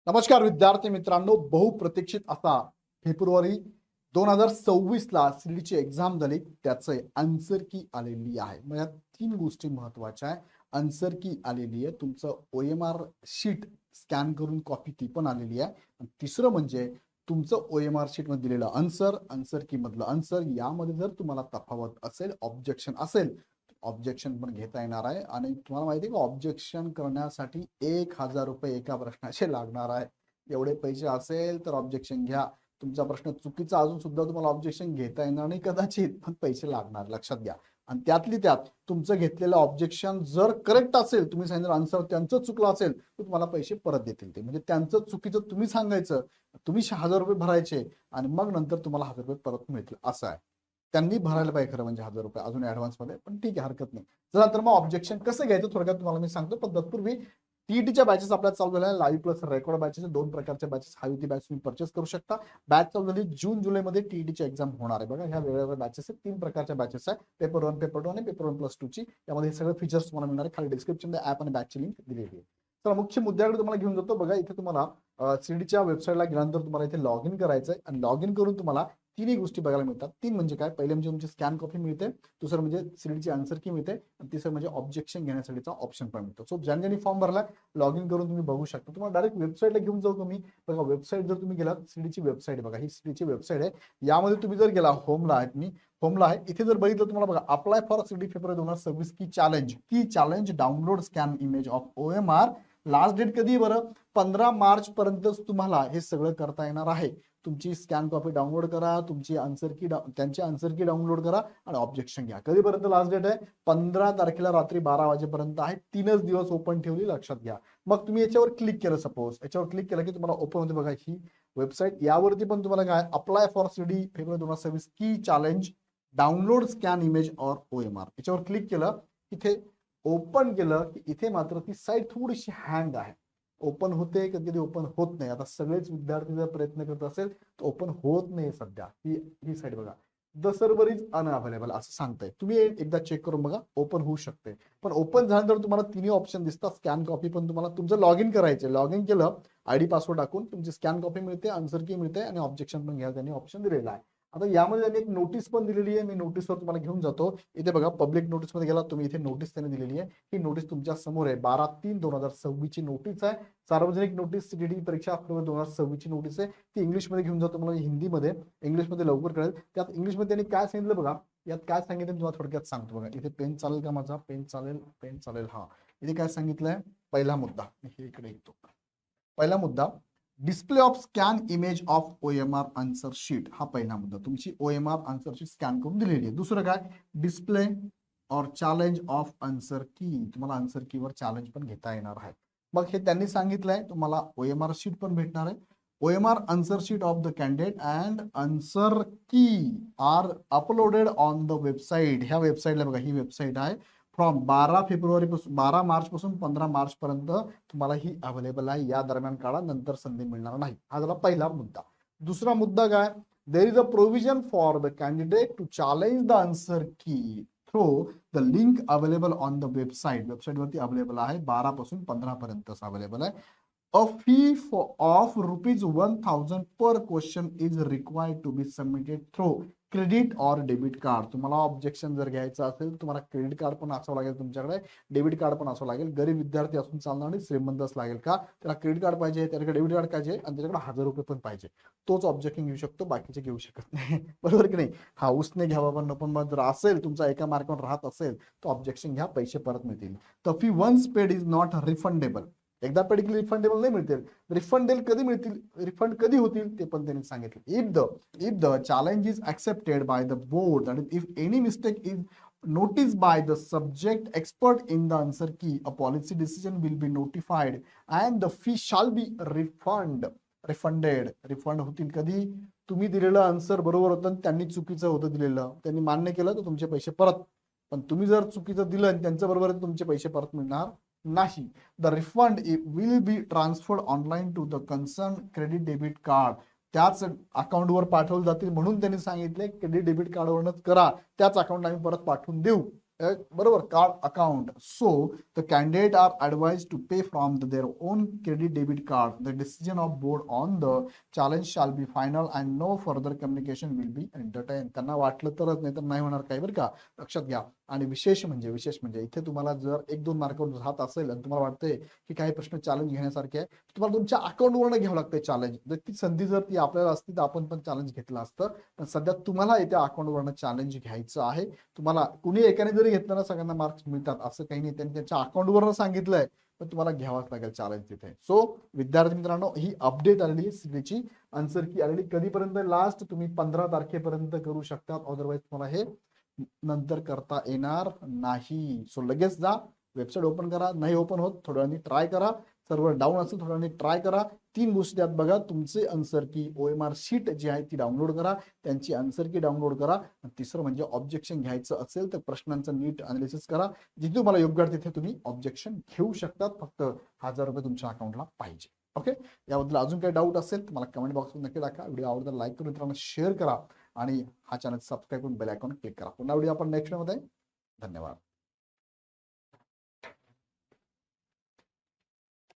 नमस्कार विद्यार्थी मित्रांनो, बहुप्रतीक्षित असा फेब्रुवारी 2026 ला सीईटीची एक्झाम झाली. त्याचं आन्सर की आलेली आहे. म्हणजे तीन गोष्टी महत्वाच्या आहे. आन्सर की आलेली आहे, तुमचं ओएमआर शीट स्कॅन करून कॉपी ती पण आलेली आहे. आणि तिसरं म्हणजे तुमचं ओएमआर शीट मध्ये दिलेलं आन्सर, आन्सर की मधलं आन्सर, यामध्ये जर तुम्हाला तफावत असेल, ऑब्जेक्शन असेल, ऑब्जेक्शन पण घेता येणार आहे. आणि तुम्हाला माहिती आहे का, ऑब्जेक्शन करण्यासाठी 1000 रुपये एका प्रश्नाचे लागणार आहे. एवढे पैसे असेल तर ऑब्जेक्शन घ्या. तुमचा प्रश्न चुकीचा अजून सुद्धा तुम्हाला ऑब्जेक्शन घेता येणार नाही कदाचित, पण पैसे लागणार, लक्षात घ्या. आणि त्यातली त्यात तुमचं घेतलेलं ऑब्जेक्शन जर करेक्ट असेल, तुम्ही सांगितलं आन्सर त्यांचं चुकलं असेल, तर तुम्हाला पैसे परत देतील ते. म्हणजे त्यांचं चुकीचं तुम्ही सांगायचं, तुम्ही 1000 रुपये भरायचे आणि मग नंतर तुम्हाला 1000 रुपये परत मिळतील, असं आहे. त्यांनी भरायला पाहिजे खरं म्हणजे 1000 रुपये अजून ऍडव्हान्स मध्ये, पण ठीक आहे, हरकत नाही. चला तर मग ऑब्जेक्शन कसं घ्यायचं थोडक्यात तुम्हाला मी सांगतो. पण तत्पूर्वी टीईटीच्या बॅचेस आपल्या चालू झाल्या, लाईव्ह प्लस रेकॉर्ड बॅचेस, दोन प्रकारच्या बॅचेस. हायुती बॅच तुम्ही परचेस करू शकता. बॅच चालू झाली जून जुलैमध्ये टीईटीची एक्झाम होणार आहे. बघा, ह्या वेगवेगळ्या बॅचेस आहेत, तीन प्रकारच्या बॅचेस आहेत. पेपर 1, पेपर 2 आणि पेपर 1+2 ची. यामध्ये हे सगळे फीचर्स तुम्हाला मिळणार आहे. खाली डिस्क्रिप्शन मध्ये ऍप आणि बॅचची लिंक दिलेली आहे. तर मुख्य मुद्द्याकडे तुम्हाला घेऊन जातो. बघा, इथे तुम्हाला सीईटीच्या वेबसाईटला गेल्यानंतर तुम्हाला इथे लॉग इन करायचं आहे. आणि लॉग इन करून तुम्हाला तिन्ही गोष्टी बघायला मिळतात. तीन म्हणजे काय, पहिले म्हणजे तुमची स्कॅन कॉपी मिळते, दुसरं म्हणजे सीईटीची आन्सर की मिळते, आणि तिसरं म्हणजे ऑब्जेक्शन घेण्यासाठीचा ऑप्शन पण मिळतो. सो ज्यांनी फॉर्म भरला, लॉग इन करून तुम्ही बघू शकता. तुम्हाला डायरेक्ट वेबसाईटला घेऊन जाऊ तुम्ही. बघा, वेबसाईट जर तुम्ही गेलात, सीईटीची वेबसाईट बघा, ही सीईटीची वेबसाईट आहे. यामध्ये तुम्ही जर गेला, होमला आहे, मी होमला आहे, इथे जर बघितलं तुम्हाला बघा, अप्लाय फॉर सीईटी फेब्रुवारी 2026 की challenge download scan image of OMR. Last date कधी बरं, 15 मार्च पर्यंतच तुम्हाला हे सगळं करता येणार आहे. तुमची स्कॅन कॉपी डाउनलोड करा, तुमची आन्सर की त्यांची आन्सर की डाउनलोड करा आणि ऑब्जेक्शन घ्या. कधीपर्यंत लास्ट डेट आहे, 15 तारखेला रात्री 12 वाजेपर्यंत आहे. 3च दिवस ओपन ठेवली, लक्षात घ्या. मग तुम्ही याच्यावर क्लिक केलं, सपोज याच्यावर क्लिक केलं की तुम्हाला ओपन होते. बघा, ही वेबसाईट. यावरती पण तुम्हाला काय, अप्लाय फॉर सीईटी फेब्रुवारी 2026 की challenge download scan image or OMR, याच्यावर क्लिक केलं, इथे ओपन केलं की इथे मात्र ती साईट थोडीशी हँग आहे. ओपन होते, कधी कधी ओपन होत नाही. आता सगळेच विद्यार्थी जर प्रयत्न करत असेल तर ओपन होत नाही सध्या. ही साईट बघा, द सर्व्हर इज अनअवेलेबल असं सांगताय. तुम्ही एकदा चेक करून बघा, ओपन होऊ शकते. पण ओपन झाल्यानंतर तुम्हाला तिन्ही ऑप्शन दिसतात. स्कॅन कॉपी पण तुम्हाला तुमचं लॉग इन करायचं, लॉग इन केलं आयडी पासवर्ड टाकून, तुमची स्कॅन कॉपी मिळते, आन्सर की मिळते आणि ऑब्जेक्शन पण घ्या, त्यांनी ऑप्शन दिलेला आहे. आता यामध्ये त्यांनी एक नोटीस पण दिलेली आहे. मी नोटीसवर तुम्हाला घेऊन जातो. इथे बघा, पब्लिक नोटीस मध्ये गेला तुम्ही, इथे नोटीस त्यांनी दिलेली आहे. ही नोटीस तुमच्या समोर आहे. 12/3/2026 ची नोटीस आहे. सार्वजनिक नोटीस, सीईटी परीक्षा 2026 ची नोटीस आहे. ती इंग्लिशमध्ये घेऊन जातो मला, हिंदीमध्ये, इंग्लिशमध्ये लवकर कळेल. त्यात इंग्लिशमध्ये त्यांनी काय सांगितलं बघा, यात काय सांगितलं तुम्हाला थोडक्यात सांगतो. बघा, इथे पेन चालेल का माझा, पेन चालेल, पेन चालेल, हा. इथे काय सांगितलंय, पहिला मुद्दा, हे इकडे येतो. पहिला मुद्दा, display of scan image of OMR answer sheet. हा पहिला मुद्दा, तुमची ओएमआर आन्सर शीट स्कॅन करून दिलेली आहे. दुसरं काय, डिस्प्ले और चॅलेंज ऑफ आन्सर की, तुम्हाला आन्सर की वर चॅलेंज पण घेता येणार आहे. मग हे त्यांनी सांगितलंय, तुम्हाला ओएमआर शीट पण भेटणार आहे. OMR answer sheet of the candidate and answer key are uploaded on the website. ह्या वेबसाईटला बघा, ही वेबसाईट आहे. फ्रॉम 12 फेब्रुवारी पासून, 12 मार्च पासून 15 मार्च पर्यंत तुम्हाला ही अवेलेबल आहे. या दरम्यान काळा, नंतर संधी मिळणार नाही. हा झाला पहिला मुद्दा. दुसरा मुद्दा काय, there is a provision for the candidate to challenge the answer key through the link available on the website. वेबसाईटवरती अवेलेबल आहे, 12 पासून 15 पर्यंत अवेलेबल आहे. A fee of rupees 1000 per question is required to be submitted through credit और debit card. तुम्हाला objection जर घ्यायचं असेल, तुम्हाला क्रेडिट कार्ड पण असावं लागेल तुमच्याकडे, डेबिट कार्ड पण असावं लागेल. गरीब विद्यार्थी असून चालणार नाही, श्रीमंतच लागेल का, त्याला क्रेडिट कार्ड पाहिजे, त्याच्याकडे डेबिट कार्ड पाहिजे आणि त्याच्याकडे 1000 रुपये पण पाहिजे. तोच ऑब्जेक्शन घेऊ शकतो, बाकीचे घेऊ शकत नाही. बरोबर की नाही. हा, उसने घ्यावा पण नको. मग जर असेल तुमचा एका मार्कावर राहत असेल तर ऑब्जेक्शन घ्या, पैसे परत मिळतील. The fee once paid is not refundable. एकदा पेड केली रिफंडेबल नाही मिळतील. रिफंडेबल कधी मिळतील, रिफंड कधी होतील ते पण त्यांनी सांगितलं. If the challenge is accepted by the board and if any mistake is noticed by the subject expert in the answer key, a policy decision will be notified and the fee shall be refunded. Refund होतील कधी, तुम्ही दिलेलं answer बरोबर होतं, त्यांनी चुकीचं होतं दिलेलं, त्यांनी मान्य केलं तर तुमचे पैसे परत. पण तुम्ही जर चुकीचं दिलं आणि त्यांच्या बरोबर तुमचे पैसे परत मिळणार नाही. The refund will be transferred online to the concern credit debit card. त्याच अकाउंटवर पाठवले जातील, म्हणून त्यांनी सांगितले क्रेडिट डेबिट कार्डवरच करा, त्याच अकाउंट आम्ही परत पाठवून देऊ. बरोबर card account. So the candidate are advise to pay from their own credit debit card. The decision of board on the challenge shall be final and no further communication will be entertain. त्यांना वाटलं तरच, नाही तर नाही होणार काही, बरं का, लक्षात घ्या. आणि विशेष म्हणजे इथे तुम्हाला जर 1-2 मार्कावर राहत असेल आणि तुम्हाला वाटतंय की काही प्रश्न चॅलेंज घेण्यासारखे आहे, तुम्हाला तुमच्या अकाउंटवरनं घ्यावं लागतंय चॅलेंज. जर ती संधी जर ती आपल्याला असती तर आपण पण चॅलेंज घेतलं असतं. पण सध्या तुम्हाला येत्या अकाउंटवरनं चॅलेंज घ्यायचं आहे. तुम्हाला कुणी एकाने जरी घेतलं ना, सगळ्यांना मार्क्स मिळतात असं काही नाही. त्यांनी त्यांच्या अकाउंटवरनं सांगितलंय, पण तुम्हाला घ्यावाच लागेल चॅलेंज तिथे. सो विद्यार्थी मित्रांनो, ही अपडेट आलेली सीटीची आन्सर की आलेली. कधीपर्यंत? लास्ट तुम्ही 15 तारखेपर्यंत करू शकतात. अदरवाईज तुम्हाला हे नंतर करता येणार नाही. सो लगेच जा, वेबसाईट ओपन करा. नाही ओपन होत, थोड्या वेळाने ट्राय करा. सर्व्हर डाऊन असेल, थोड्या वेळाने ट्राय करा. 3 गोष्टी त्यात बघा. तुमचे आन्सर की OMR शीट जी आहे ती डाउनलोड करा, त्यांची आन्सर की डाउनलोड करा. तिसरं म्हणजे ऑब्जेक्शन घ्यायचं असेल तर प्रश्नांचं नीट अनालिसिस करा. जिथे तुम्हाला योग्य वाटतं तिथे तुम्ही ऑब्जेक्शन घेऊ शकतात. फक्त ₹1000 तुमच्या अकाउंटला पाहिजे. ओके. याबद्दल अजून काही डाऊट असेल तर मला कमेंट बॉक्समध्ये नक्की टाका. व्हिडिओ आवडला लाईक करून मित्रांनो शेअर करा आणि हा चॅनल सबस्क्राईब करून बेल आयकॉन क्लिक करा. पुन्हा व्हिडिओ आपण नेक्स्ट मध्ये. धन्यवाद.